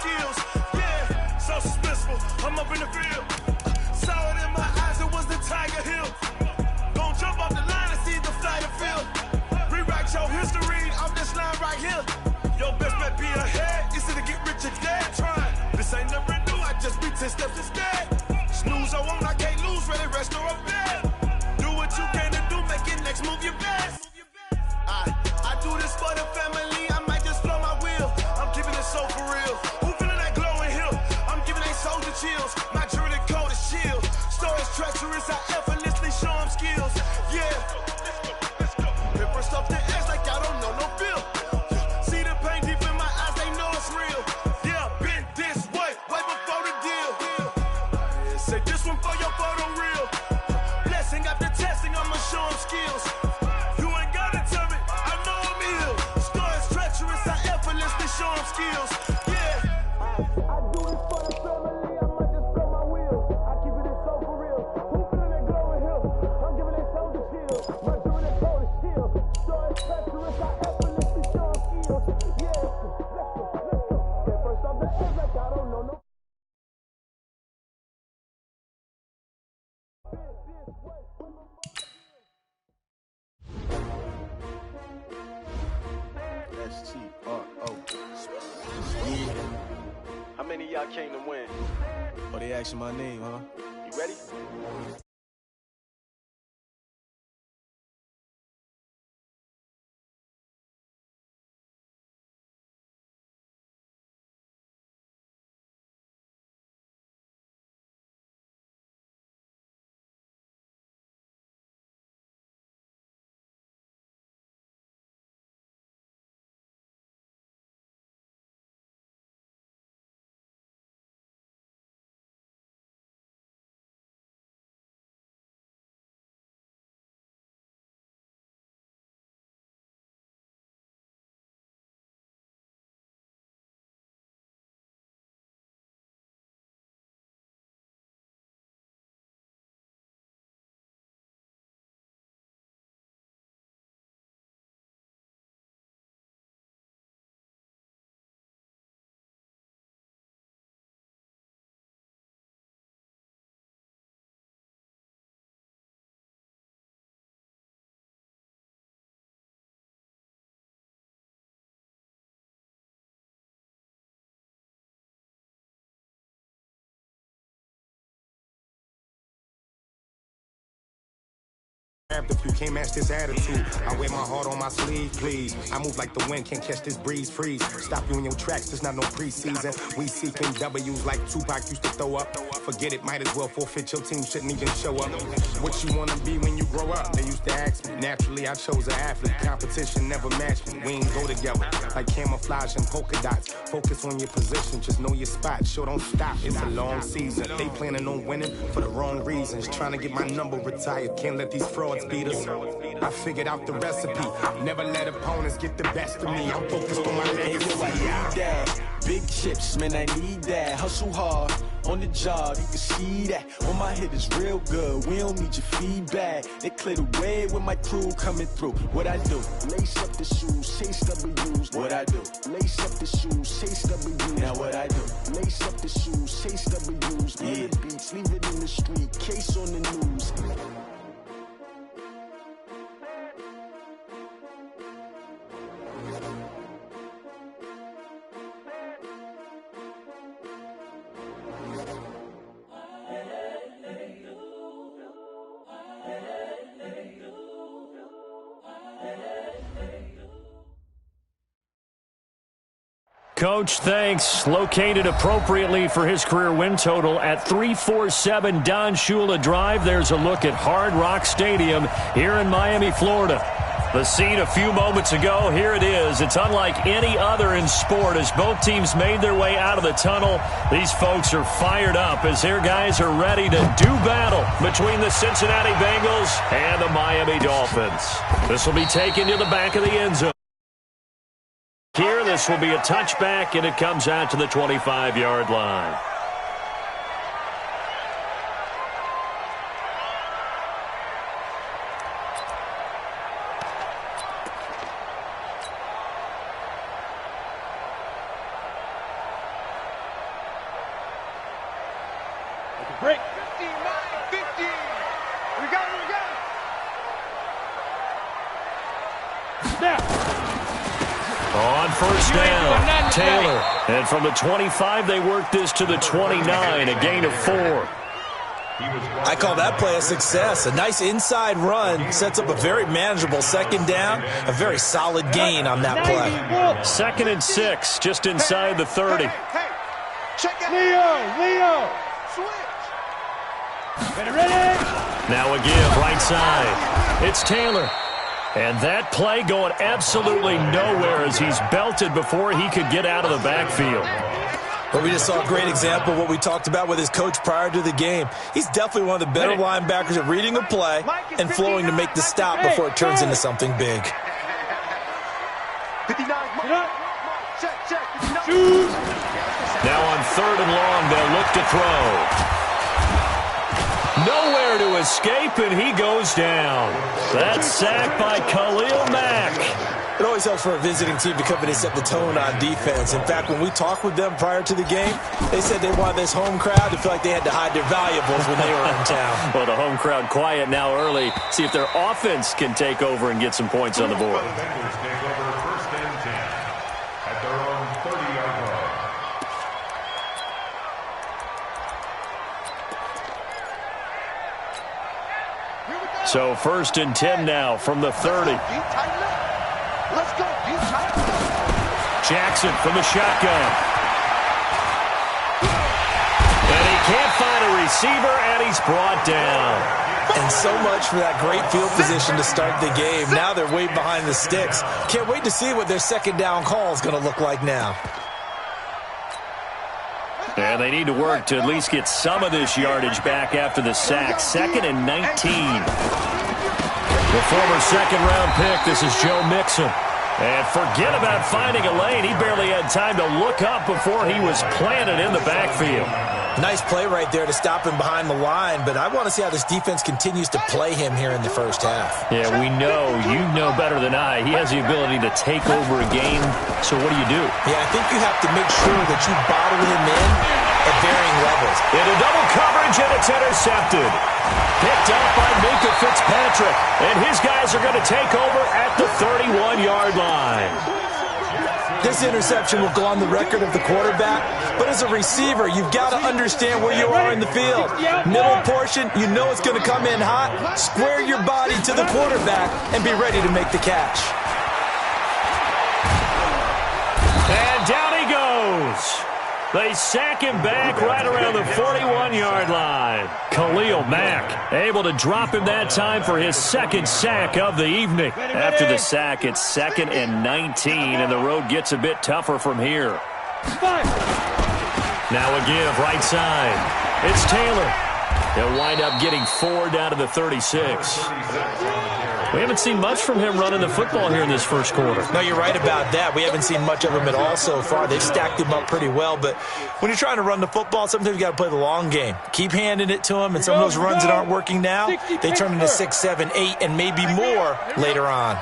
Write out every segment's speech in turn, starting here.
skills. Yeah, so suspenseful. I'm up in the field. Saw it in my eyes, it was the Tiger Hill. Gon' jump off the line and see the flight of field. Rewrite your history off this line right here. Your best bet be ahead, easy to get rich or dead trying. This ain't never new, I just be 10 steps instead. Snooze I won't, I can't lose, ready, rest or up bed. Do what you can to do, make your next move your best. I do this for the family, I might just flow my wheel. I'm keeping it so for real. Who feeling that glowing hill? I'm giving they soldier chills. My jewelry coat is shield. Storage treacherous, I effortlessly show them skills. Yeah. Paper stuff the edge like I don't know no feel. See the pain deep in my eyes, they know it's real. Yeah, been this way before the deal. Say this one for your photo reel. Blessing after testing, I'ma show them skills. You ain't gotta tell me, I know I'm ill. Storage treacherous, I effortlessly show them skills. Yeah. I do this for the family, I might just blow my wheel. I keep it so for real. Who feeling that glowing hill? I'm giving they soldier chills. My jewelry coat is shield. Storage treacherous, I effortlessly show them skills. Yeah. Let's go. Get first off the edge like I don't know no. S-T-R-O. How many of y'all came to win? Oh, they asking my name, huh? You ready? If you can't match this attitude, I wear my heart on my sleeve, please. I move like the wind, can't catch this breeze, freeze. Stop you in your tracks, there's not no preseason. We seeking W's like Tupac used to throw up. Forget it, might as well forfeit, your team shouldn't even show up. What you wanna be when you grow up? They used to ask me. Naturally, I chose an athlete. Competition never matched me. We ain't go together like camouflage and polka dots. Focus on your position, just know your spot. Sure, don't stop, it's a long season. They planning on winning for the wrong reasons. Trying to get my number retired, can't let these frauds beat us. I figured out the recipe. Never let opponents get the best of me. I'm focused on my legacy. I need that. Big chips, man, I need that. Hustle hard on the job, you can see that. On my hit is real good, we don't need your feedback. They clear the way with my crew coming through. What I do? Lace up the shoes, chase W's. What I do? Lace up the shoes, chase W's. Now what I do? Lace up the shoes, chase W's. Yeah. The beats, leave it in the street, case on the news. Coach, thanks. Located appropriately for his career win total at 347 Don Shula Drive. There's a look at Hard Rock Stadium here in Miami, Florida. The scene a few moments ago, here it is. It's unlike any other in sport as both teams made their way out of the tunnel. These folks are fired up as their guys are ready to do battle between the Cincinnati Bengals and the Miami Dolphins. This will be taken to the back of the end zone. Here, this will be a touchback, and it comes out to the 25-yard line. Break. 50. We got it. Snap. On first down, Taylor. And from the 25, they work this to the 29, a gain of 4. I call that play a success. A nice inside run sets up a very manageable second down, a very solid gain on that play. 2nd and 6, just inside the 30. Hey, check it. Leo. Switch. Ready. Now a give, right side. It's Taylor. And that play going absolutely nowhere as he's belted before he could get out of the backfield. But we just saw a great example of what we talked about with his coach prior to the game. He's definitely one of the better linebackers at reading a play and flowing to make the stop before it turns into something big. 59. Check. Now on 3rd and long, they'll look to throw. Nowhere to escape, and he goes down. That's sacked by Khalil Mack. It always helps for a visiting team to come in and set the tone on defense. In fact, when we talked with them prior to the game, they said they wanted this home crowd to feel like they had to hide their valuables when they were in town. Well, the home crowd quiet now early. See if their offense can take over and get some points on the board. The Bengals take over 1st and 10 at their own 30-yard line. So 1st and 10 now from the 30. Let's go. Jackson from the shotgun. And he can't find a receiver, and he's brought down. And so much for that great field position to start the game. Now they're way behind the sticks. Can't wait to see what their second down call is going to look like now. And they need to work to at least get some of this yardage back after the sack. 2nd and 19. The former second-round pick, this is Joe Mixon. And forget about finding a lane. He barely had time to look up before he was planted in the backfield. Nice play right there to stop him behind the line, but I want to see how this defense continues to play him here in the first half. Yeah, we know. You know better than I. He has the ability to take over a game. So what do? Yeah, I think you have to make sure that you bottle him in at varying levels. Into double coverage, and it's intercepted. Picked up by Minka Fitzpatrick. And his guys are going to take over at the 31-yard line. This interception will go on the record of the quarterback, but as a receiver, you've got to understand where you are in the field. Middle portion, you know it's going to come in hot. Square your body to the quarterback and be ready to make the catch. And down he goes. They sack him back right around the 41-yard line. Khalil Mack able to drop him that time for his 2nd sack of the evening. After the sack, it's 2nd and 19, and the road gets a bit tougher from here. Now a give, right side. It's Taylor. He'll wind up getting 4 down to the 36. We haven't seen much from him running the football here in this first quarter. No, you're right about that. We haven't seen much of him at all so far. They've stacked him up pretty well, but when you're trying to run the football, sometimes you got to play the long game. Keep handing it to him, and some of those runs that aren't working now, they turn into 6, 7, 8, and maybe more later on.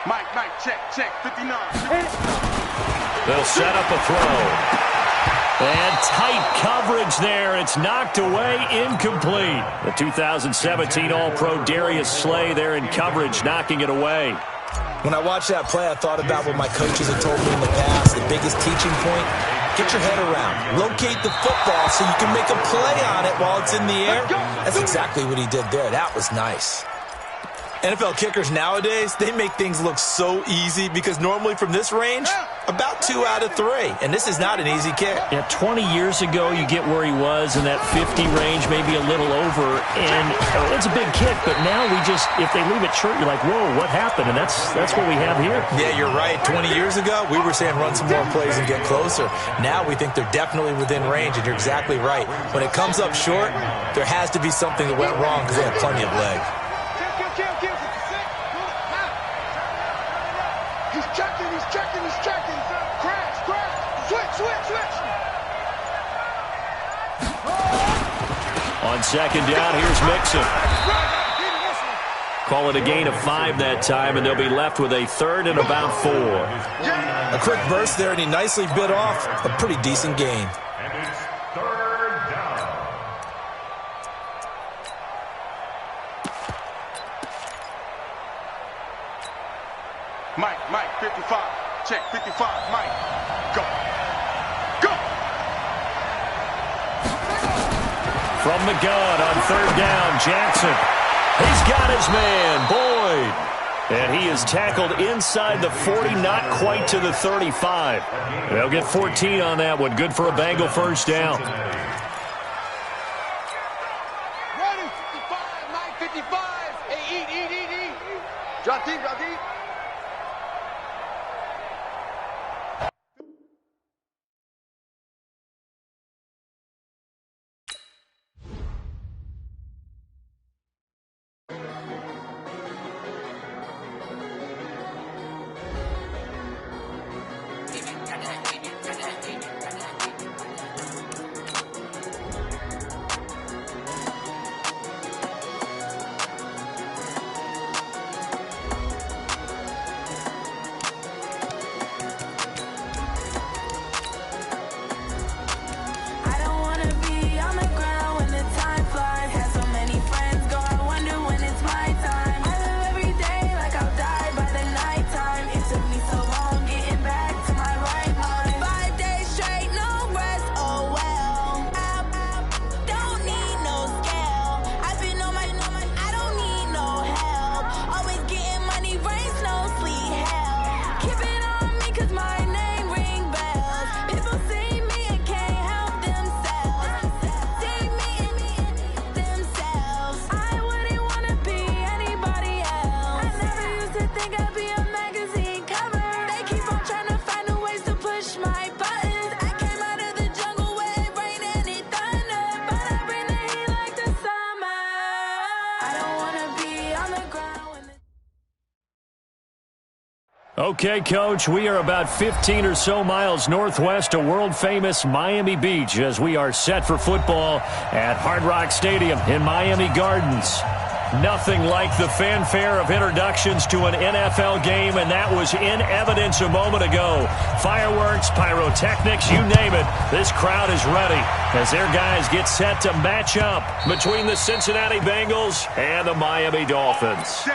Mike, check, 59. They'll set up a throw. And tight coverage there. It's knocked away, incomplete. The 2017 All-Pro Darius Slay there in coverage, knocking it away. When I watched that play, I thought about what my coaches had told me in the past. The biggest teaching point, get your head around. Locate the football so you can make a play on it while it's in the air. That's exactly what he did there. That was nice. NFL kickers nowadays, they make things look so easy because normally from this range, about 2 out of 3. And this is not an easy kick. Yeah, 20 years ago, you get where he was in that 50 range, maybe a little over. And it's a big kick, but now we just, if they leave it short, you're like, whoa, what happened? And that's what we have here. Yeah, you're right. 20 years ago, we were saying run some more plays and get closer. Now we think they're definitely within range, and you're exactly right. When it comes up short, there has to be something that went wrong because they have plenty of leg. He's checking. Crash. Switch. On 2nd down, here's Mixon. Call it a gain of 5 that time, and they'll be left with a third and about 4. A quick burst there, and he nicely bit off a pretty decent gain. And it's third down. Mike, 55. Check, 55, Mike. Go. Go! From the gun on third down, Jackson. He's got his man, Boyd. And he is tackled inside the 40, not quite to the 35. They'll get 14 on that one. Good for a Bengal first down. Ready, 55, Mike, 55. Hey, eat. Drop deep. Okay, Coach, we are about 15 or so miles northwest of world-famous Miami Beach as we are set for football at Hard Rock Stadium in Miami Gardens. Nothing like the fanfare of introductions to an NFL game, and that was in evidence a moment ago. Fireworks, pyrotechnics, you name it, this crowd is ready as their guys get set to match up between the Cincinnati Bengals and the Miami Dolphins.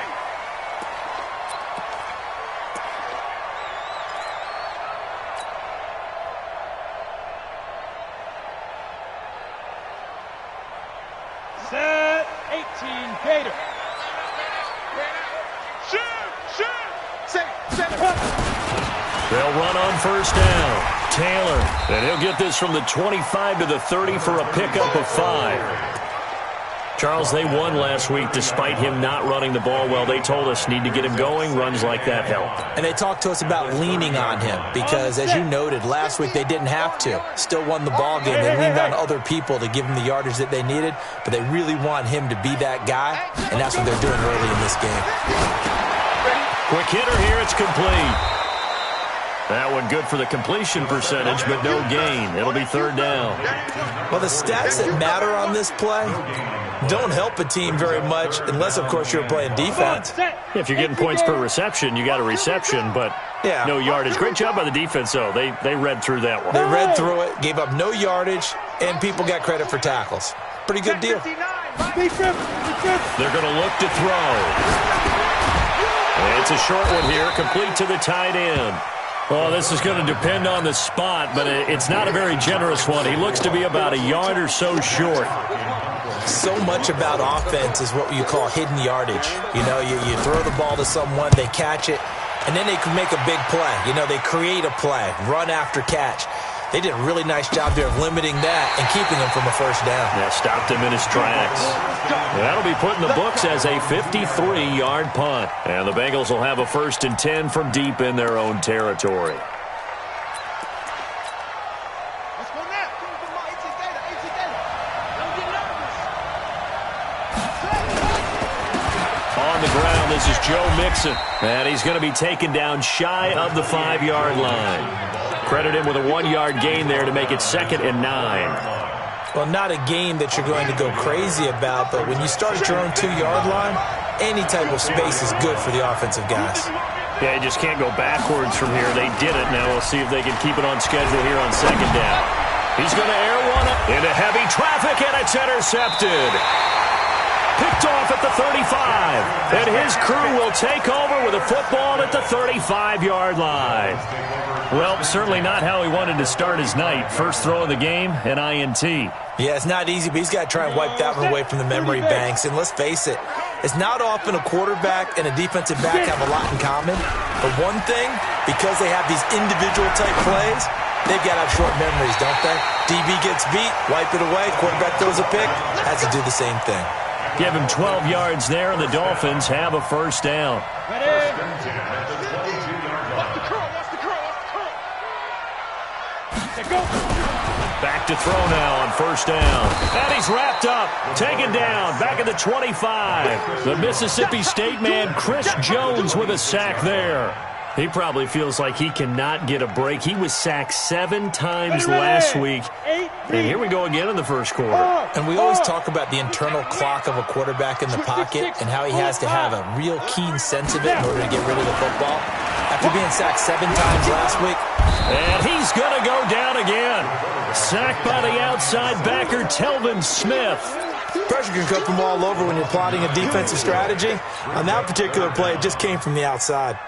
Set, 18, Gator. Shoot! They'll run on first down. Taylor, and he'll get this from the 25 to the 30 for a pickup of 5. Charles, they won last week despite him not running the ball well. They told us need to get him going. Runs like that help. And they talked to us about leaning on him because, as you noted, last week they didn't have to. Still won the ball game. They leaned on other people to give them the yardage that they needed, but they really want him to be that guy, and that's what they're doing early in this game. Quick hitter here. It's complete. That one good for the completion percentage, but no gain. It'll be third down. Well, the stats that matter on this play don't help a team very much unless, of course, you're playing defense. If you're getting points per reception, you got a reception, but no yardage. Great job by the defense, though. They read through that one. They read through it, gave up no yardage, and people got credit for tackles. Pretty good deal. They're going to look to throw. And it's a short one here, complete to the tight end. Well, this is going to depend on the spot, but it's not a very generous one. He looks to be about a yard or so short. So much about offense is what you call hidden yardage. You know, you throw the ball to someone, they catch it, and then they can make a big play. You know, they create a play, run after catch. They did a really nice job there of limiting that and keeping him from a first down. Yeah, stopped him in his tracks. That'll be put in the books as a 53-yard punt. And the Bengals will have a 1st and 10 from deep in their own territory. On the ground, this is Joe Mixon. And he's going to be taken down shy of the 5-yard line. Credit him with a 1-yard gain there to make it 2nd and 9. Well, not a game that you're going to go crazy about, but when you start at your own 2-yard line, any type of space is good for the offensive guys. Yeah, you just can't go backwards from here. They did it. Now we'll see if they can keep it on schedule here on second down. He's going to air one up into heavy traffic, and it's intercepted. Picked off at the 35. And his crew will take over with a football at the 35-yard line. Well, certainly not how he wanted to start his night. First throw of the game, an INT. Yeah, it's not easy, but he's got to try and wipe that one away from the memory banks. And let's face it, it's not often a quarterback and a defensive back have a lot in common. But one thing, because they have these individual-type plays, they've got to have short memories, don't they? DB gets beat, wipe it away, quarterback throws a pick, has to do the same thing. Give him 12 yards there, and the Dolphins have a first down. Back to throw now on first down. And he's wrapped up, taken down, back at the 25. The Mississippi State man, Chris Jones, with a sack there. He probably feels like he cannot get a break. He was sacked 7 times last week. And here we go again in the first quarter. And we always talk about the internal clock of a quarterback in the pocket and how he has to have a real keen sense of it in order to get rid of the football. After being sacked 7 times last week. And he's going to go down again. Sacked by the outside backer, Telvin Smith. Pressure can come from all over when you're plotting a defensive strategy. On that particular play, it just came from the outside.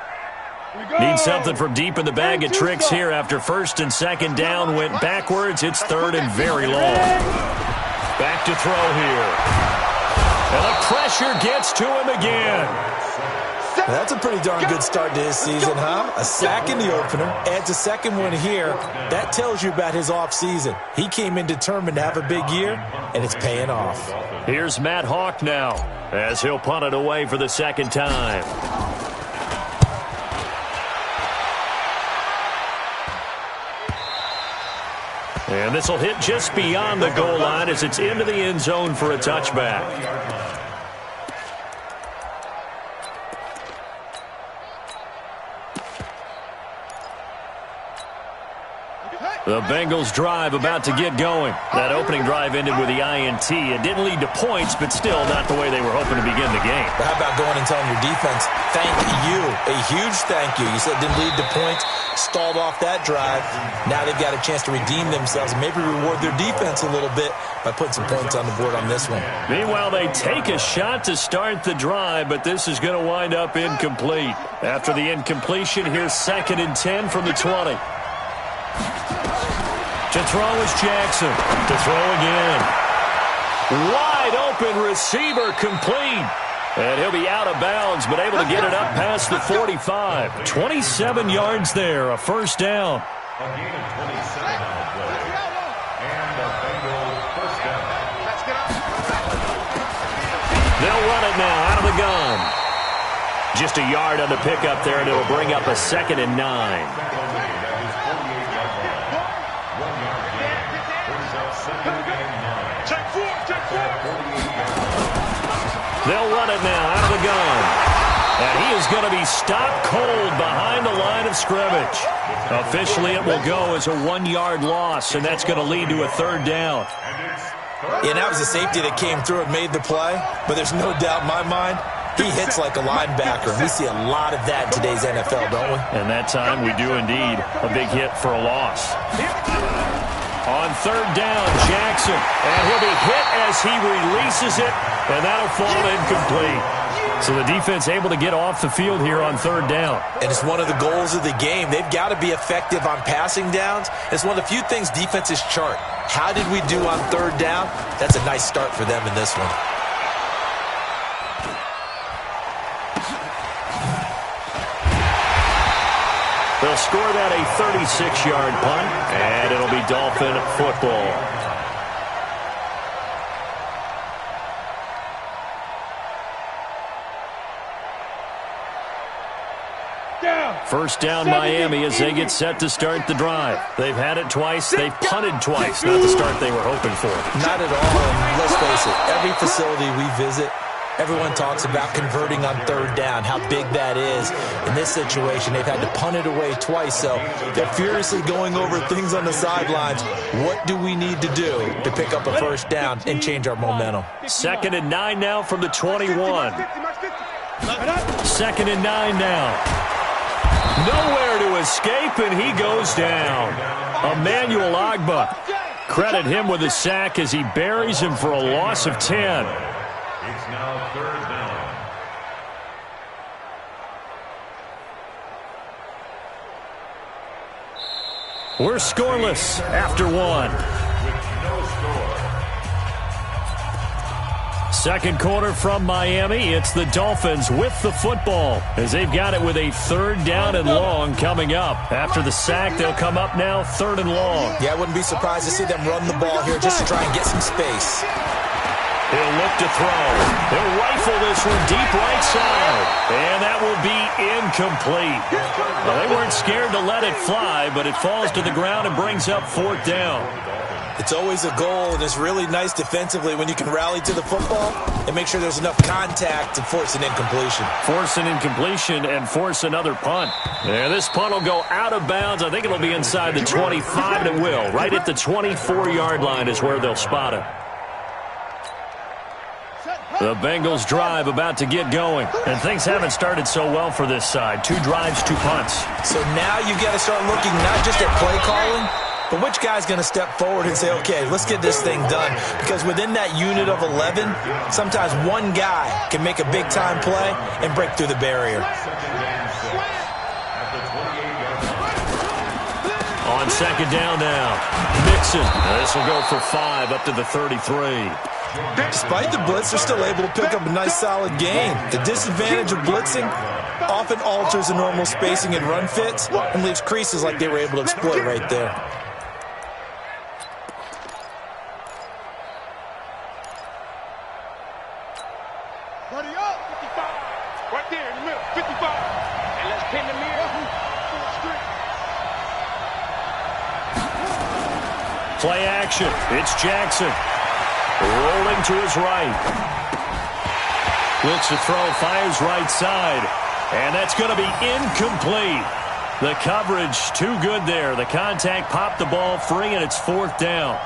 Need something from deep in the bag of tricks here after first and second down went backwards. It's third and very long. Back to throw here. And the pressure gets to him again. That's a pretty darn good start to his season, huh? A sack in the opener, adds a second one here. That tells you about his offseason. He came in determined to have a big year, and it's paying off. Here's Matt Hawk now as he'll punt it away for the second time. And this will hit just beyond the goal line as it's into the end zone for a touchback. The Bengals drive about to get going. That opening drive ended with the INT. It didn't lead to points, but still not the way they were hoping to begin the game. But how about going and telling your defense, thank you, a huge thank you. You said it didn't lead to points, stalled off that drive. Now they've got a chance to redeem themselves and maybe reward their defense a little bit by putting some points on the board on this one. Meanwhile, they take a shot to start the drive, but this is going to wind up incomplete. After the incompletion, here's 2nd and 10 from the 20. To throw is Jackson. To throw again. Wide open receiver complete. And he'll be out of bounds, but able to get it up past the 45. 27 yards there, a first down. A gain of 27 on the play. And the Bengals first down. They'll run it now out of the gun. Just a yard on the pickup there, and it'll bring up a 2nd and 9. They'll run it now out of the gun. And he is going to be stopped cold behind the line of scrimmage. Officially, it will go as a 1-yard loss, and that's going to lead to a 3rd down. Yeah, that was a safety that came through and made the play, but there's no doubt in my mind he hits like a linebacker. We see a lot of that in today's NFL, don't we? And that time we do indeed. A big hit for a loss. On 3rd down, Jackson. And he'll be hit as he releases it, and that'll fall incomplete. So the defense able to get off the field here on 3rd down. And it's one of the goals of the game. They've got to be effective on passing downs. It's one of the few things defenses chart. How did we do on 3rd down? That's a nice start for them in this one. They'll score that a 36-yard punt, and it'll be Dolphin football. First down Miami as they get set to start the drive. They've had it twice. They've punted twice. Not the start they were hoping for. Not at all. And let's face it, every facility we visit, everyone talks about converting on 3rd down, how big that is. In this situation, they've had to punt it away twice, so they're furiously going over things on the sidelines. What do we need to do to pick up a first down and change our momentum? 2nd and 9 now from the 21. 2nd and 9 now. Nowhere to escape, and he goes down. Emmanuel Ogbah. Credit him with a sack as he buries him for a loss of 10. It's now 3rd down. We're scoreless after 1. With no score. Second quarter from Miami. It's the Dolphins with the football as they've got it with a 3rd down and long coming up. After the sack, they'll come up now 3rd and long. Yeah, I wouldn't be surprised to see them run the ball here just to try and get some space. He'll look to throw. He'll rifle this one deep right side. And that will be incomplete. Well, they weren't scared to let it fly, but it falls to the ground and brings up 4th down. It's always a goal, and it's really nice defensively when you can rally to the football and make sure there's enough contact to force an incompletion. Force an incompletion and force another punt. Yeah, this punt will go out of bounds. I think it'll be inside the 25, and it will. Right at the 24-yard line is where they'll spot it. The Bengals drive about to get going. And things haven't started so well for this side. 2 drives, 2 punts. So now you've got to start looking not just at play calling, but which guy's going to step forward and say, okay, let's get this thing done. Because within that unit of 11, sometimes one guy can make a big-time play and break through the barrier. On 2nd down now, Mixon. This will go for 5 up to the 33. Despite the blitz, they're still able to pick up a nice, solid gain. The disadvantage of blitzing often alters the normal spacing and run fits and leaves creases like they were able to exploit right there. Buddy up, 55. Right there in the middle, 55. And let's pin the mirror. Full street. Play action. It's Jackson. Rolling to his right. Looks to throw, fires right side. And that's going to be incomplete. The coverage too good there. The contact popped the ball free, and it's 4th down.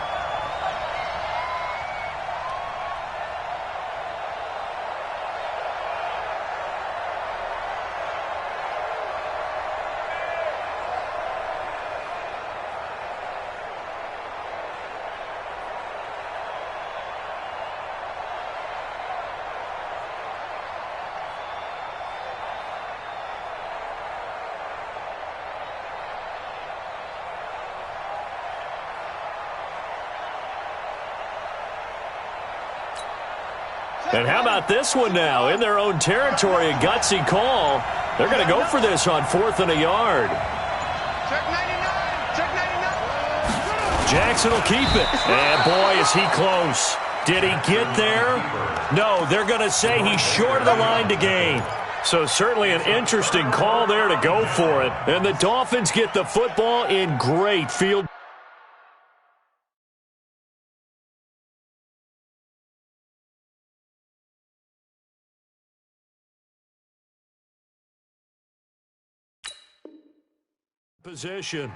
And how about this one now? In their own territory, a gutsy call. They're going to go for this on 4th and a yard. Check 99. Check 99. Jackson will keep it. And boy, is he close. Did he get there? No, they're going to say he's short of the line to gain. So certainly an interesting call there to go for it. And the Dolphins get the football in great field position.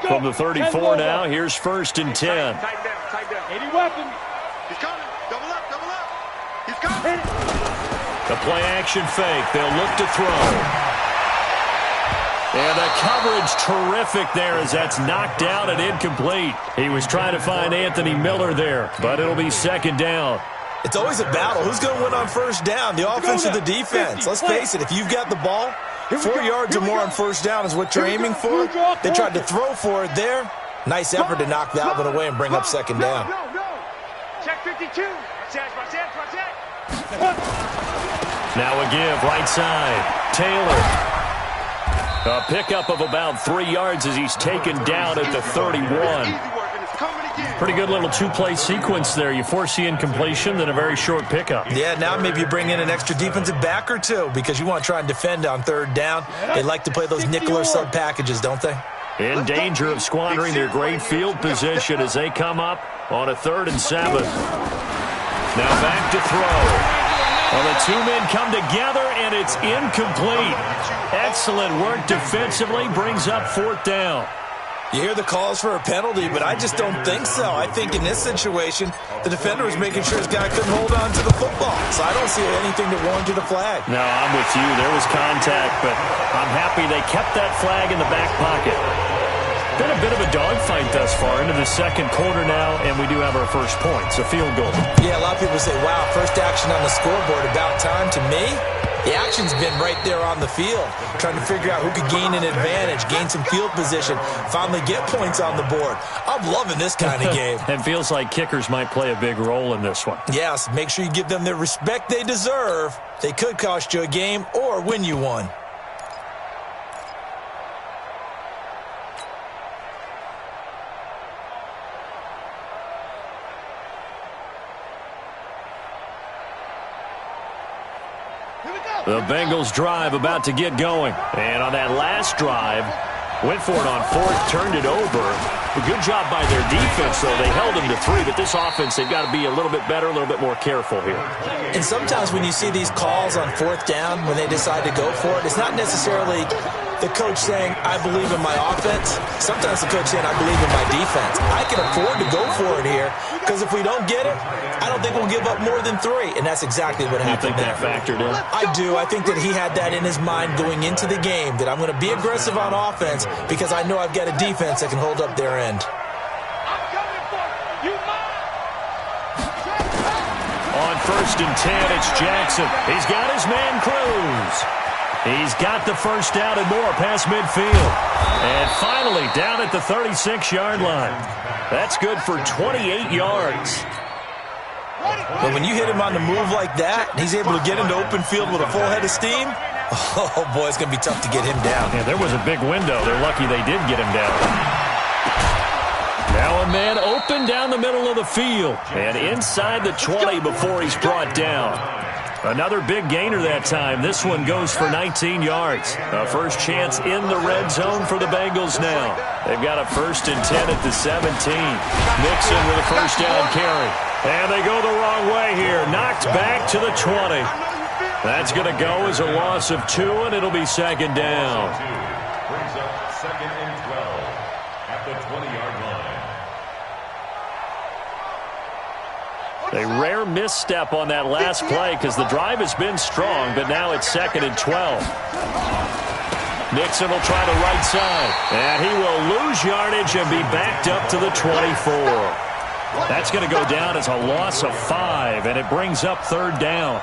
From the 34 now, here's 1st and 10. Tight down. 80 weapons. He's coming. Double up. He's coming. The play action fake. They'll look to throw. And the coverage terrific there as that's knocked out and incomplete. He was trying to find Anthony Miller there, but it'll be 2nd down. It's always a battle. Who's going to win on 1st down, the offense or the defense? Let's face it, if you've got the ball, 4 yards or more on 1st down is what you're aiming for. They tried to throw for it there. Nice effort to knock that one away and bring up 2nd down. Check 52. Now a give, right side. Taylor. A pickup of about 3 yards as he's taken down at the 31. Pretty good little 2-play sequence there. You force the incompletion, then a very short pickup. Yeah, now maybe you bring in an extra defensive back or two because you want to try and defend on 3rd down. They like to play those nickel or sub packages, don't they? In danger of squandering their great field position as they come up on a 3rd and 7. Now back to throw. Well, the 2 men come together, and it's incomplete. Excellent work defensively, brings up 4th down. You hear the calls for a penalty, but I just don't think so. I think in this situation, the defender was making sure his guy couldn't hold on to the football. So I don't see anything that warranted a flag. No, I'm with you. There was contact, but I'm happy they kept that flag in the back pocket. Been a bit of a dogfight thus far into the second quarter now, and we do have our first points, a field goal. Yeah, a lot of people say, wow, first action on the scoreboard, about time. To me, the action's been right there on the field, trying to figure out who could gain an advantage, gain some field position, finally get points on the board. I'm loving this kind of game. It feels like kickers might play a big role in this one. Yes, make sure you give them the respect they deserve. They could cost you a game or win you one. The Bengals drive about to get going. And on that last drive, went for it on fourth, turned it over. A good job by their defense, though. They held them to 3, but this offense, they've got to be a little bit better, a little bit more careful here. And sometimes when you see these calls on fourth down, when they decide to go for it, it's not necessarily the coach saying, I believe in my offense. Sometimes the coach saying, I believe in my defense. I can afford to go for it here, because if we don't get it, I don't think we'll give up more than 3. And that's exactly what happened there. You think that factored in? I do. I think that he had that in his mind going into the game, that I'm going to be aggressive on offense because I know I've got a defense that can hold up their end. On first and 10, it's Jackson. He's got his man Cruz. He's got the first down and more past midfield. And finally, down at the 36-yard line. That's good for 28 yards. But when you hit him on the move like that, he's able to get into open field with a full head of steam, oh, boy, it's going to be tough to get him down. Yeah, there was a big window. They're lucky they did get him down. Now a man open down the middle of the field. And inside the 20 before he's brought down. Another big gainer that time. This one goes for 19 yards. A first chance in the red zone for the Bengals now. They've got a first and 10 at the 17. Mixon with a first down carry. And they go the wrong way here. Knocked back to the 20. That's going to go as a loss of 2, and it'll be second down. Brings up second and 12 at the 20-yard line. A rare misstep on that last play because the drive has been strong, but now it's second and 12. Nixon will try the right side, and he will lose yardage and be backed up to the 24. That's going to go down as a loss of 5, and it brings up third down.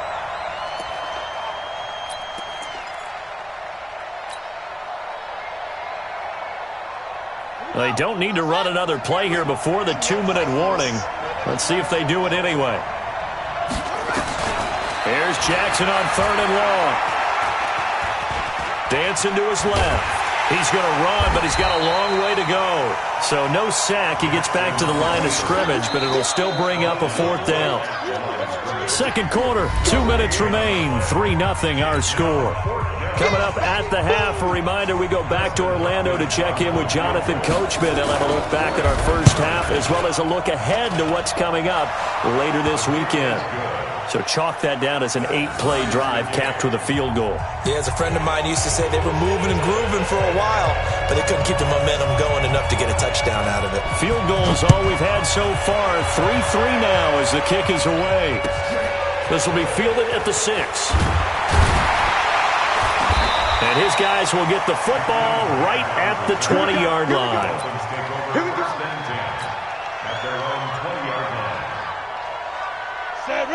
They don't need to run another play here before the 2-minute warning. Let's see if they do it anyway. Here's Jackson on third and long. Dancing to his left. He's going to run, but he's got a long way to go. So no sack. He gets back to the line of scrimmage, but it'll still bring up a fourth down. Second quarter, 2 minutes remain. 3-0 our score. Coming up at the half, a reminder, we go back to Orlando to check in with Jonathan Coachman. He'll have a look back at our first half as well as a look ahead to what's coming up later this weekend. So chalk that down as an 8-play drive capped with a field goal. Yeah, as a friend of mine used to say, they were moving and grooving for a while, but they couldn't keep the momentum going enough to get a touchdown out of it. Field goals all we've had so far. 3-3 now as the kick is away. This will be fielded at the 6. And his guys will get the football right at the 20-yard line.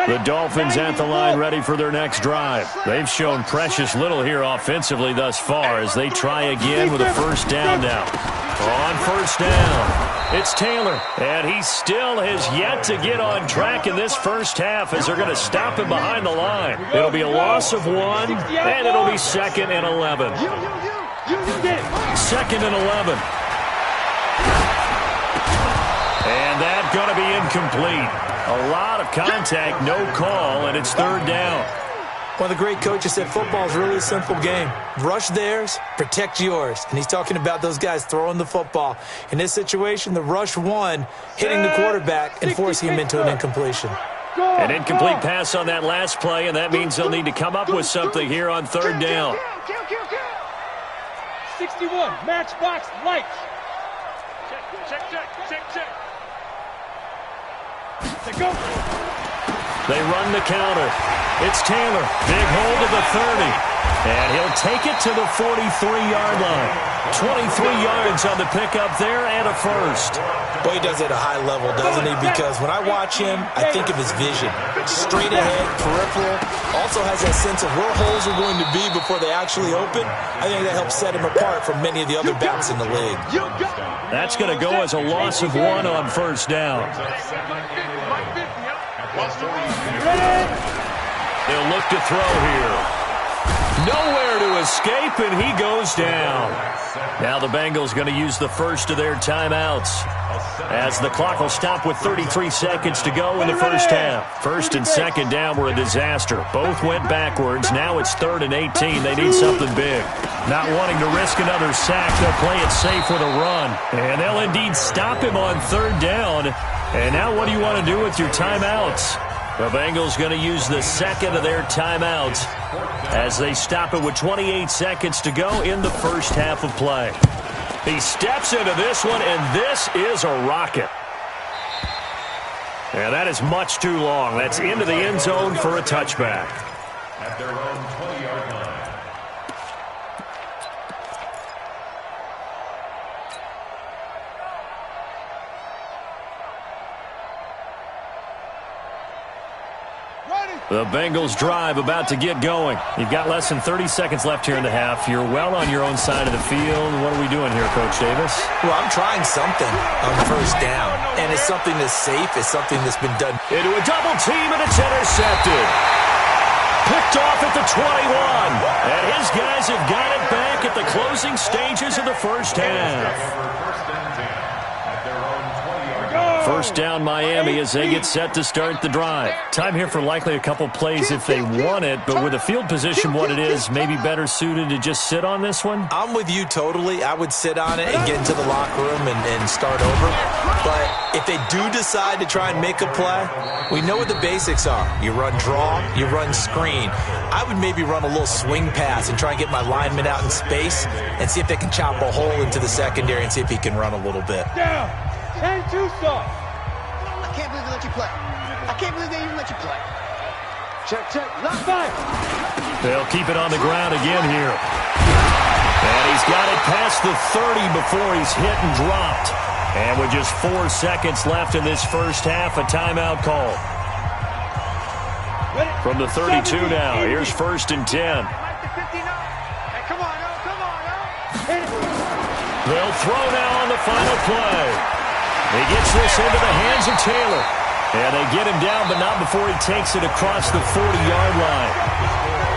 The Dolphins at the line ready for their next drive. They've shown precious little here offensively thus far as they try again with a first down now. On first down, it's Taylor, and he still has yet to get on track in this first half as they're going to stop him behind the line. It'll be a loss of 1, and it'll be second and 11. Second and 11. And that's going to be incomplete. A lot of contact, no call, and it's third down. One of the great coaches said football is really a simple game. Rush theirs, protect yours. And he's talking about those guys throwing the football. In this situation, the rush one, hitting the quarterback and forcing him into an incompletion. An incomplete pass on that last play, and that means they'll need to come up with something here on third down. 61, matchbox lights. Check. They run the counter. It's Taylor. Big hold of the 30. And he'll take it to the 43-yard line. 23 yards on the pickup there and a first. Boy, he does it at a high level, doesn't he? Because when I watch him, I think of his vision. Straight ahead, peripheral. Also has that sense of where holes are going to be before they actually open. I think that helps set him apart from many of the other backs in the league. That's going to go as a loss of 1 on first down. They'll look to throw here. Nowhere to escape, and he goes down. Now the Bengals going to use the first of their timeouts, as the clock will stop with 33 seconds to go in the first half. First and second down were a disaster. Both went backwards. Now it's 3rd and 18. They need something big. Not wanting to risk another sack, they'll play it safe with a run. And they'll indeed stop him on 3rd down. And now what do you want to do with your timeouts? The Bengals going to use the second of their timeouts as they stop it with 28 seconds to go in the first half of play. He steps into this one, and this is a rocket. And that is much too long. That's into the end zone for a touchback. At their own 20-yard line. The Bengals drive about to get going. You've got less than 30 seconds left here in the half. You're well on your own side of the field. What are we doing here, Coach Davis? Well, I'm trying something on first down, and it's something that's safe. It's something that's been done. Into a double team, and it's intercepted. Picked off at the 21. And his guys have got it back at the closing stages of the first half. First down Miami as they get set to start the drive. Time here for likely a couple plays if they want it, but with the field position what it is, maybe better suited to just sit on this one? I'm with you totally. I would sit on it and get into the locker room and start over. But if they do decide to try and make a play, we know what the basics are. You run draw, you run screen. I would maybe run a little swing pass and try and get my lineman out in space and see if they can chop a hole into the secondary and see if he can run a little bit. And too soft. I can't believe they let you play. I can't believe they even let you play. Check. Left back. They'll keep it on the ground again here. And he's got it past the 30 before he's hit and dropped. And with just 4 seconds left in this first half, a timeout call. From the 32 now, here's 1st and 10. Hey, come on, now. They'll throw now on the final play. He gets this into the hands of Taylor. And they get him down, but not before he takes it across the 40-yard line.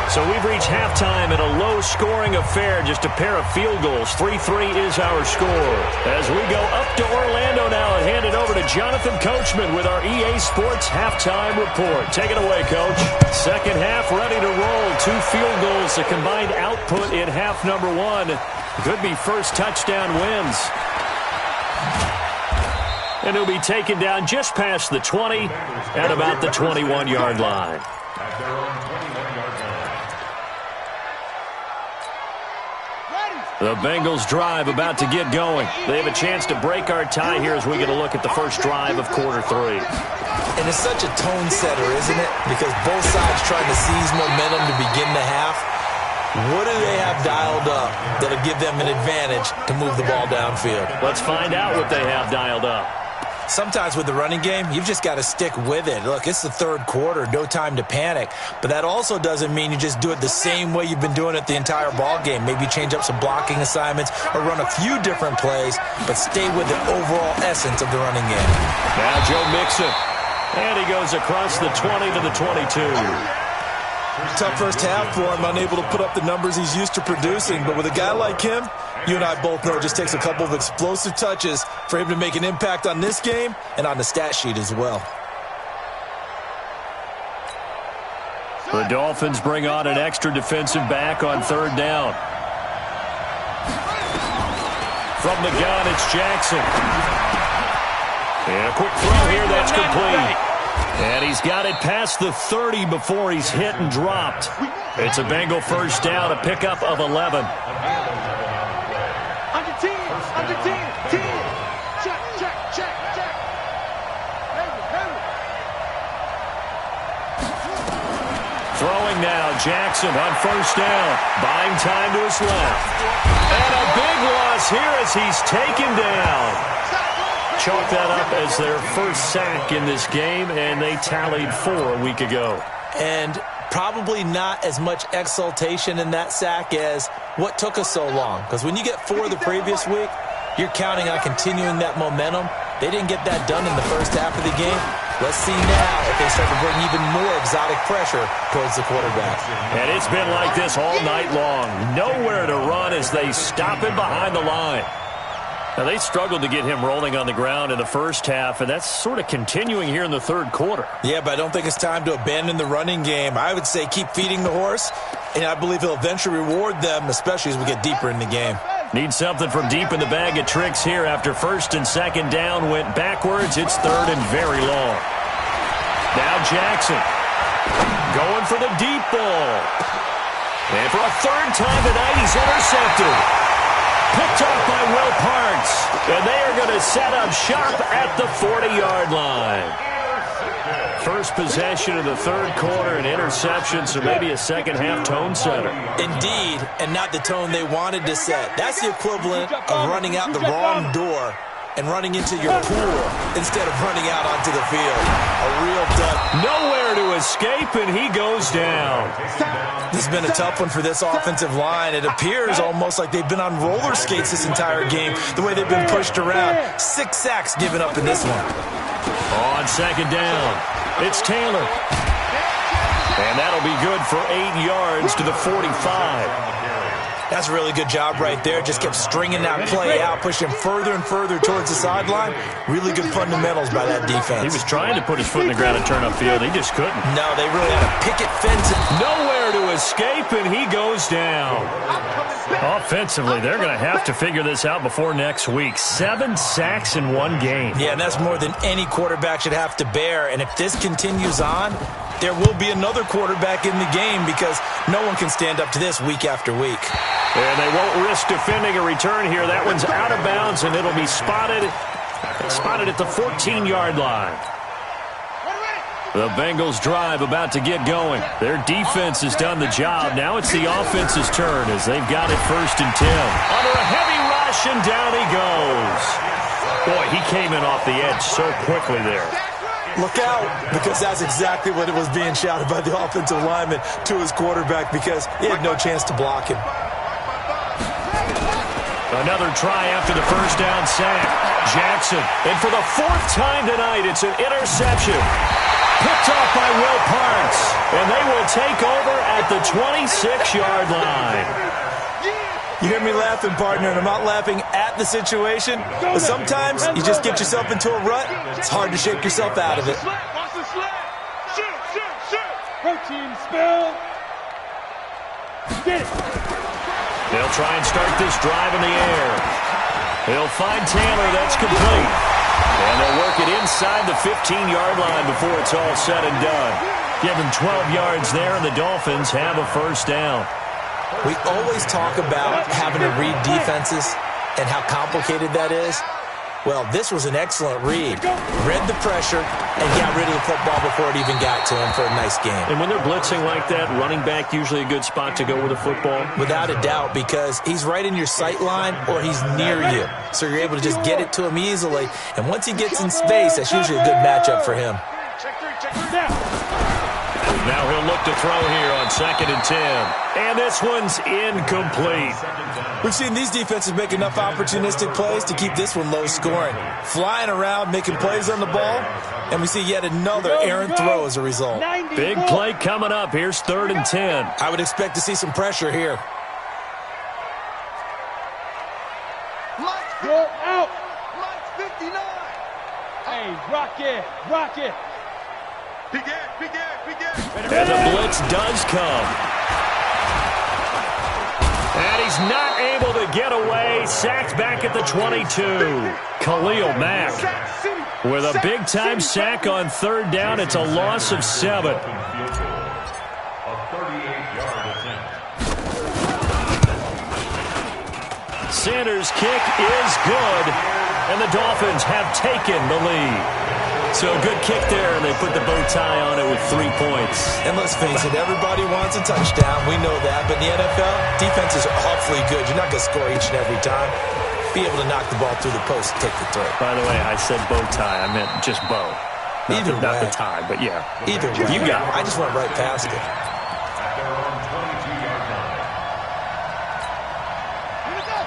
So we've reached halftime in a low-scoring affair, just a pair of field goals. 3-3 is our score. As we go up to Orlando now and hand it over to Jonathan Coachman with our EA Sports Halftime Report. Take it away, Coach. Second half ready to roll. 2 field goals, the combined output in half number 1. Could be first touchdown wins. And he'll be taken down just past the 20 at about the 21-yard line. At their own 21-yard line. The Bengals drive about to get going. They have a chance to break our tie here as we get a look at the first drive of quarter 3. And it's such a tone setter, isn't it? Because both sides trying to seize momentum to begin the half. What do they have dialed up that'll give them an advantage to move the ball downfield? Let's find out what they have dialed up. Sometimes with the running game, you've just got to stick with it. Look, it's the 3rd quarter, no time to panic. But that also doesn't mean you just do it the same way you've been doing it the entire ball game. Maybe change up some blocking assignments or run a few different plays, but stay with the overall essence of the running game. Now Joe Mixon. And he goes across the 20 to the 22. Tough first half for him, unable to put up the numbers he's used to producing. But with a guy like him, you and I both know it just takes a couple of explosive touches for him to make an impact on this game and on the stat sheet as well. The Dolphins bring on an extra defensive back on 3rd down. From the gun, it's Jackson. And a quick throw here, that's complete. And he's got it past the 30 before he's hit and dropped. It's a Bengal first down, a pickup of 11. Under 10. 10. Check. Throwing now, Jackson on first down. Buying time to his left. And a big loss here as he's taken down. Chalk that up as their first sack in this game, and they tallied 4 a week ago. And probably not as much exultation in that sack as what took us so long. Because when you get 4 the previous week, you're counting on continuing that momentum. They didn't get that done in the first half of the game. Let's see now if they start to bring even more exotic pressure towards the quarterback. And it's been like this all night long. Nowhere to run as they stop him behind the line. Now, they struggled to get him rolling on the ground in the first half, and that's sort of continuing here in the third quarter. Yeah, but I don't think it's time to abandon the running game. I would say keep feeding the horse, and I believe he'll eventually reward them, especially as we get deeper in the game. Need something from deep in the bag of tricks here after first and second down went backwards. It's third and very long. Now Jackson going for the deep ball. And for a third time tonight, he's intercepted. Picked off by Will Parks. And they are going to set up shop at the 40-yard line. First possession of the third quarter, an interception, so maybe a second-half tone setter. Indeed, and not the tone they wanted to set. That's the equivalent of running out the wrong door and running into your pool instead of running out onto the field. A real duck. Nowhere to escape, and he goes down. This has been a tough one for this offensive line. It appears almost like they've been on roller skates this entire game, the way they've been pushed around. 6 sacks given up in this one. On second down, it's Taylor. And that'll be good for 8 yards to the 45. That's a really good job right there. Just kept stringing that play out, pushing further and further towards the sideline. Really good fundamentals by that defense. He was trying to put his foot in the ground and turn upfield. He just couldn't. No, they really had a picket fence. Nowhere to escape, and he goes down. Offensively, they're going to have to figure this out before next week. 7 sacks in 1 game. Yeah, and that's more than any quarterback should have to bear. And if this continues on, there will be another quarterback in the game because no one can stand up to this week after week. And they won't risk defending a return here. That one's out of bounds, and it'll be spotted at the 14-yard line. The Bengals drive about to get going. Their defense has done the job. Now it's the offense's turn as they've got it 1st and 10. Under a heavy rush, and down he goes. Boy, he came in off the edge so quickly there. Look out, because that's exactly what it was being shouted by the offensive lineman to his quarterback because he had no chance to block him. Another try after the first down sack. Jackson, and for the 4th time tonight, it's an interception. Picked off by Will Parks, and they will take over at the 26-yard line. You hear me laughing, partner, and I'm not laughing at the situation, but sometimes you just get yourself into a rut. It's hard to shake yourself out of it. Protein spill. Get it. They'll try and start this drive in the air. He'll find Taylor. That's complete. And they'll work it inside the 15-yard line before it's all said and done. Give them 12 yards there, and the Dolphins have a first down. We always talk about having to read defenses and how complicated that is. Well, this was an excellent read. Read the pressure and got rid of the football before it even got to him for a nice game. And when they're blitzing like that, running back usually a good spot to go with the football? Without a doubt, because he's right in your sight line or he's near you. So you're able to just get it to him easily. And once he gets in space, that's usually a good matchup for him. Now he'll look to throw here on 2nd and 10. And this one's incomplete. We've seen these defenses make enough opportunistic plays to keep this one low scoring. Flying around, making plays on the ball, and we see yet another errant throw as a result. Big play coming up. Here's 3rd and 10. I would expect to see some pressure here. Go out. 59. Hey, rock it. And the blitz does come. And he's not able to get away. Sacked back at the 22. Khalil Mack with a big-time sack on 3rd down. It's a loss of 7. A 38-yard attempt. Sanders' kick is good, and the Dolphins have taken the lead. So good kick there, and they put the bow tie on it with 3 points. And let's face it, everybody wants a touchdown. We know that. But in the NFL, defense is awfully good. You're not going to score each and every time. Be able to knock the ball through the post and take the throw. By the way, I said bow tie. I meant just bow. Not the tie, but yeah. Either way. You got it. I just went right past it.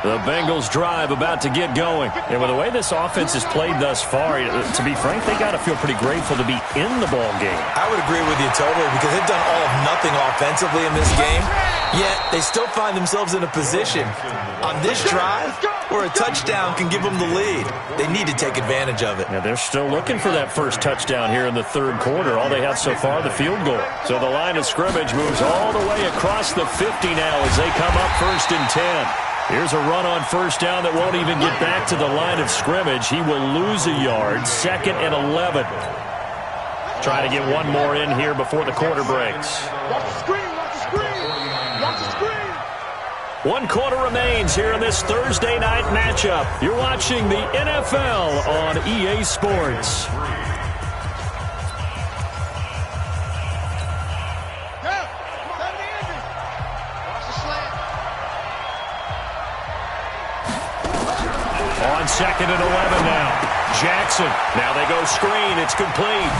The Bengals drive about to get going. And with the way this offense has played thus far, to be frank, they got to feel pretty grateful to be in the ball game. I would agree with you totally because they've done all of nothing offensively in this game, yet they still find themselves in a position on this drive where a touchdown can give them the lead. They need to take advantage of it. Yeah, they're still looking for that first touchdown here in the third quarter. All they have so far, the field goal. So the line of scrimmage moves all the way across the 50 now as they come up 1st and 10. Here's a run on first down that won't even get back to the line of scrimmage. He will lose a yard. 2nd and 11. Try to get one more in here before the quarter breaks. Watch the screen, watch the screen. Watch the screen. 1 quarter remains here in this Thursday night matchup. You're watching the NFL on EA Sports. On 2nd and 11 now. Jackson. Now they go screen. It's complete.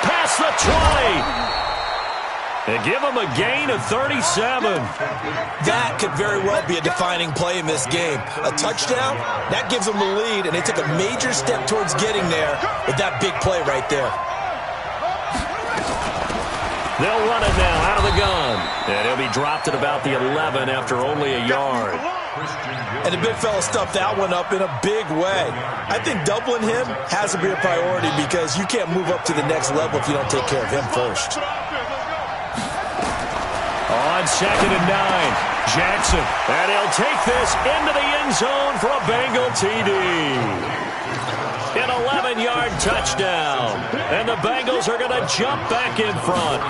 Past the 20. And give them a gain of 37. That could very well be a defining play in this game. A touchdown, that gives them the lead, and they took a major step towards getting there with that big play right there. They'll run it now out of the gun. And he'll be dropped at about the 11 after only a yard. And the big fella stuffed that one up in a big way. I think doubling him has to be a priority because you can't move up to the next level if you don't take care of him first. On 2nd and 9, Jackson. And he'll take this into the end zone for a Bengal TD. An 11-yard touchdown. And the Bengals are going to jump back in front.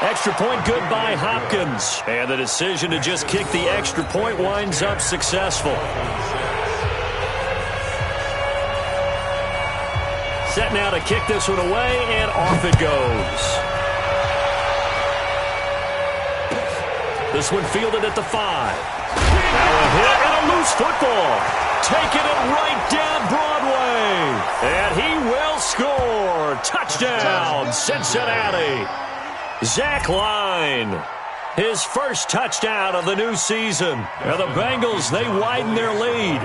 Extra point good by Hopkins. And the decision to just kick the extra point winds up successful. Set now to kick this one away, and off it goes. This one fielded at the 5. Now a hit and a loose football. Taking it right down Broadway. And he will score. Touchdown, Cincinnati. Zach Line, his first touchdown of the new season. And the Bengals, they widen their lead.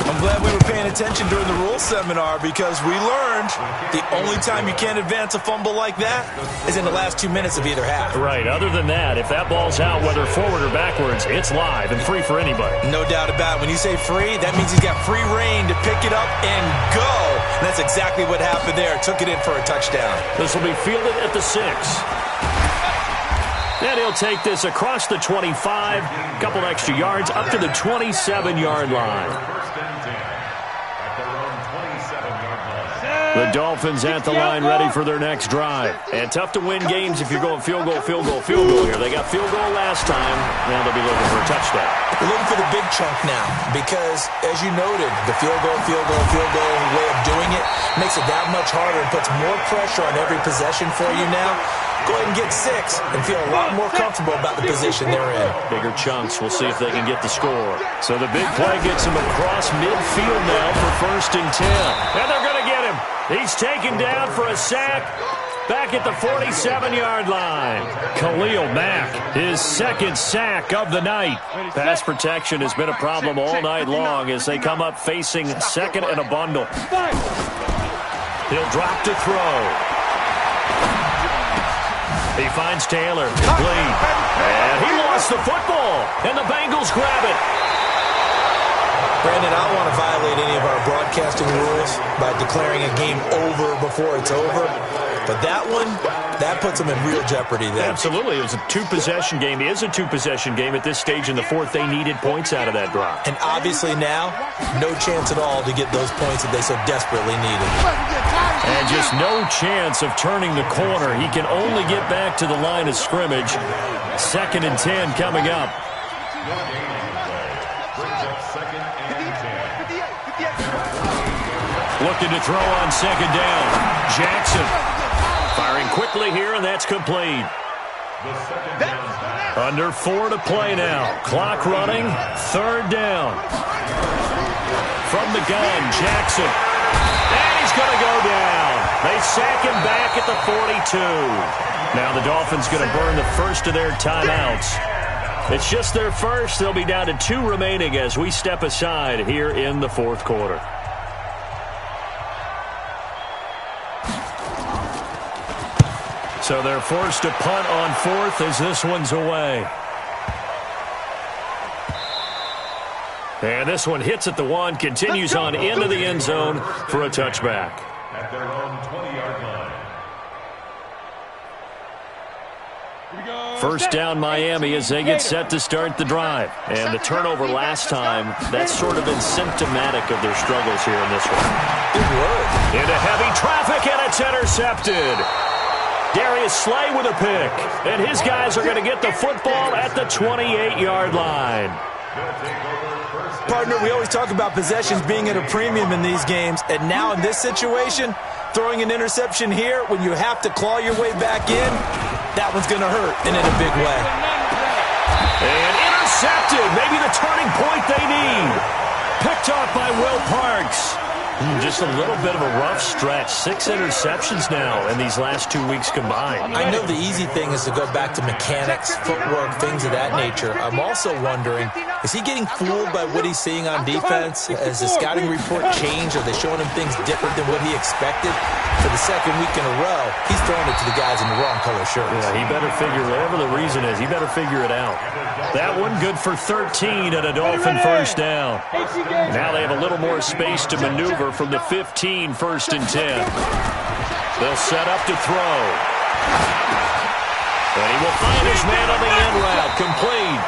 I'm glad we were paying attention during the rules seminar because we learned the only time you can't advance a fumble like that is in the last 2 minutes of either half. Right. Other than that, if that ball's out, whether forward or backwards, it's live and free for anybody. No doubt about it. When you say free, that means he's got free reign to pick it up and go. And that's exactly what happened there. Took it in for a touchdown. This will be fielded at the 6. And he'll take this across the 25, couple extra yards, up to the 27-yard line. The Dolphins at the line ready for their next drive. And tough to win games if you're going field goal, field goal, field goal here. They got field goal last time. Now they'll be looking for a touchdown. They're looking for the big chunk now because, as you noted, the field goal way of doing it makes it that much harder and puts more pressure on every possession for you now. Go ahead and get 6 and feel a lot more comfortable about the position they're in. Bigger chunks. We'll see if they can get the score. So the big play gets him across midfield now for 1st and 10. And they're going to get him. He's taken down for a sack back at the 47-yard line. Khalil Mack, his 2nd sack of the night. Pass protection has been a problem all night long as they come up facing 2nd and a bundle. He'll drop to throw. He finds Taylor, complete, and he lost the football, and the Bengals grab it. Brandon, I don't want to violate any of our broadcasting rules by declaring a game over before it's over, but that one, that puts them in real jeopardy there. Absolutely. It was a 2-possession game. It is a 2-possession game at this stage in the 4th. They needed points out of that drive. And obviously now, no chance at all to get those points that they so desperately needed. And just no chance of turning the corner. He can only get back to the line of scrimmage. 2nd and 10 coming up. Looking to throw on second down. Jackson firing quickly here, and that's complete. Under 4 to play now. Clock running. Third down. From the gun, Jackson. And he's going to go down. They sack him back at the 42. Now the Dolphins going to burn the first of their timeouts. It's just their first. They'll be down to 2 remaining as we step aside here in the fourth quarter. So they're forced to punt on fourth as this one's away. And this one hits at the 1, continues on into the end zone for a touchback. At their own 20-yard line. First down Miami as they get set to start the drive. And the turnover last time, that's sort of been symptomatic of their struggles here in this one. Good word. Into heavy traffic, and it's intercepted. Darius Slay with a pick. And his guys are going to get the football at the 28-yard line. Partner, we always talk about possessions being at a premium in these games, and now in this situation, throwing an interception here when you have to claw your way back in, that one's going to hurt, and in a big way. And intercepted, maybe the turning point they need. Picked off by Will Parks. Just a little bit of a rough stretch. 6 interceptions now in these last 2 weeks combined. I know the easy thing is to go back to mechanics, footwork, things of that nature. I'm also wondering, is he getting fooled by what he's seeing on defense? Has the scouting report changed? Are they showing him things different than what he expected? For the second week in a row, he's throwing it to the guys in the wrong color shirts. Yeah, he better figure, whatever the reason is, he better figure it out. That one good for 13 and a Dolphin first down. Now they have a little more space to maneuver from the 15, first and 10. They'll set up to throw. And he will find his man on the end route, complete.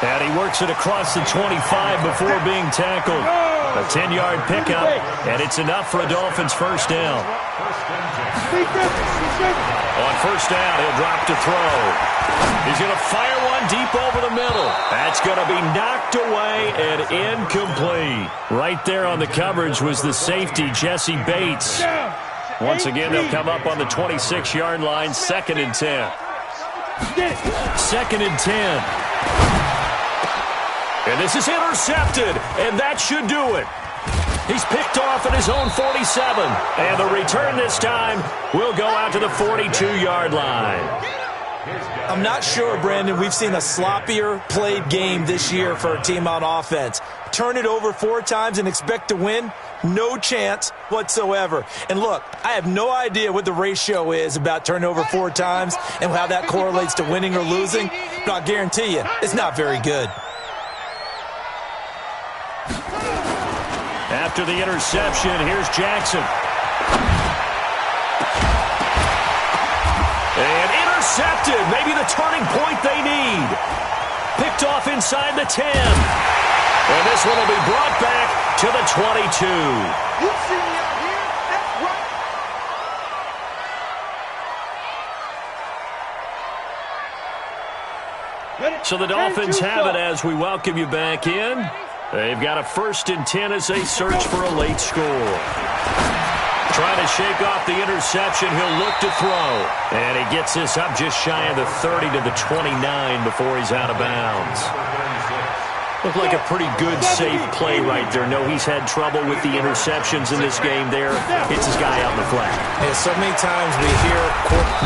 And he works it across the 25 before being tackled. A 10-yard pickup, and it's enough for a Dolphins first down. On first down, he'll drop to throw. He's going to fire one deep over the middle. That's going to be knocked away and incomplete. Right there on the coverage was the safety, Jesse Bates. Once again, they'll come up on the 26-yard line, 2nd and 10. 2nd and 10. And this is intercepted, and that should do it. He's picked off at his own 47. And the return this time will go out to the 42-yard line. I'm not sure, Brandon, we've seen a sloppier played game this year for a team on offense. Turn it over 4 times and expect to win? No chance whatsoever. And look, I have no idea what the ratio is about turning over 4 times and how that correlates to winning or losing, but I'll guarantee you, it's not very good. After the interception, here's Jackson. And intercepted. Maybe the turning point they need. Picked off inside the 10. And this one will be brought back to the 22. You see me out here? That's right. So the Dolphins have it as we welcome you back in. They've got a 1st and 10 as they search for a late score. Trying to shake off the interception. He'll look to throw. And he gets this up just shy of the 30 to the 29 before he's out of bounds. Looked like a pretty good, safe play right there. No, he's had trouble with the interceptions in this game there. Hits his guy out in the flat. Yeah, so many times we hear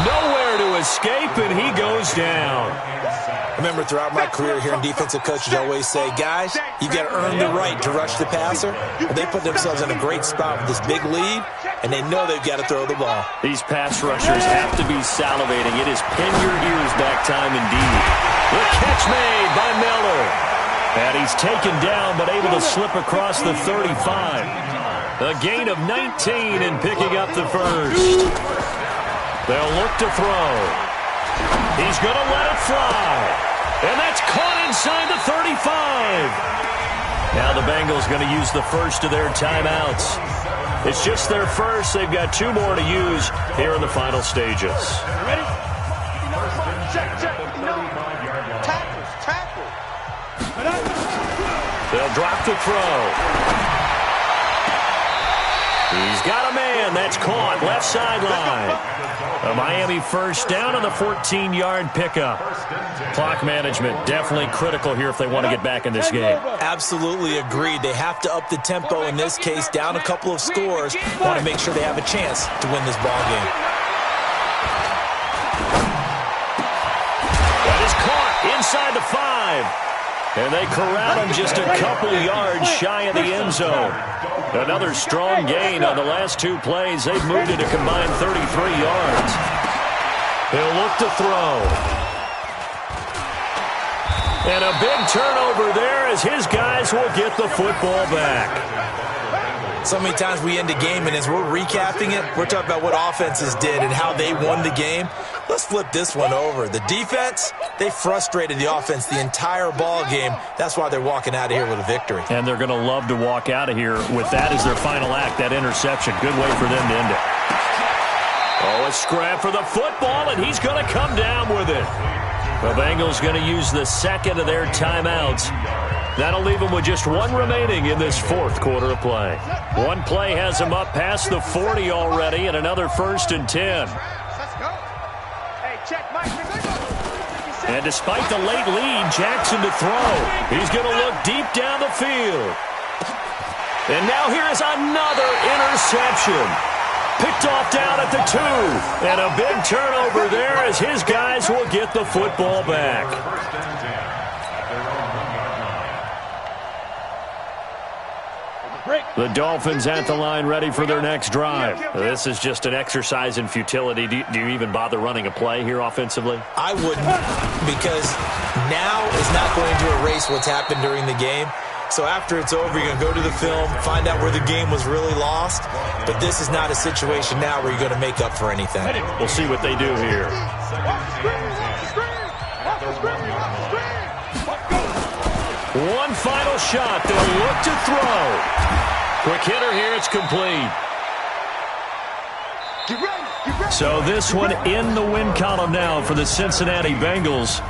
nowhere to escape, and he goes down. I remember throughout my career hearing defensive coaches always say, guys, you got to earn the right to rush the passer. Well, they put themselves in a great spot with this big lead, and they know they've got to throw the ball. These pass rushers have to be salivating. It is pin your ears back time indeed. The catch made by Miller. And he's taken down but able to slip across the 35. A gain of 19 and picking up the first. They'll look to throw. He's going to let it fly. And that's caught inside the 35. Now the Bengals going to use the first of their timeouts. It's just their first. They've got 2 more to use here in the final stages. Ready? Check. Tackle. They'll drop the throw. He's got a man. That's caught. Left sideline. A Miami first down on the 14-yard pickup. Clock management definitely critical here if they want to get back in this game. Absolutely agreed. They have to up the tempo in this case, down a couple of scores. Want to make sure they have a chance to win this ball game. That is caught inside the 5. And they corral him just a couple yards shy of the end zone. Another strong gain on the last 2 plays. They've moved it a combined 33 yards. He'll look to throw. And a big turnover there as his guys will get the football back. So many times we end a game, and as we're recapping it, we're talking about what offenses did and how they won the game. Let's flip this one over. The defense, they frustrated the offense the entire ball game. That's why they're walking out of here with a victory. And they're going to love to walk out of here with that as their final act, that interception. Good way for them to end it. Oh, a scrap for the football, and he's going to come down with it. The Bengals going to use the second of their timeouts. That'll leave them with just 1 remaining in this 4th quarter of play. One play has them up past the 40 already, and another 1st and 10. And despite the late lead, Jackson to throw. He's going to look deep down the field. And now here is another interception. Picked off down at the 2. And a big turnover there as his guys will get the football back. The Dolphins at the line ready for their next drive. This is just an exercise in futility. Do you even bother running a play here offensively? I wouldn't, because now is not going to erase what's happened during the game. So after it's over, you're going to go to the film, find out where the game was really lost. But this is not a situation now where you're going to make up for anything. We'll see what they do here. One final shot. They'll look to throw. Quick hitter here. It's complete. So this one in the win column now for the Cincinnati Bengals.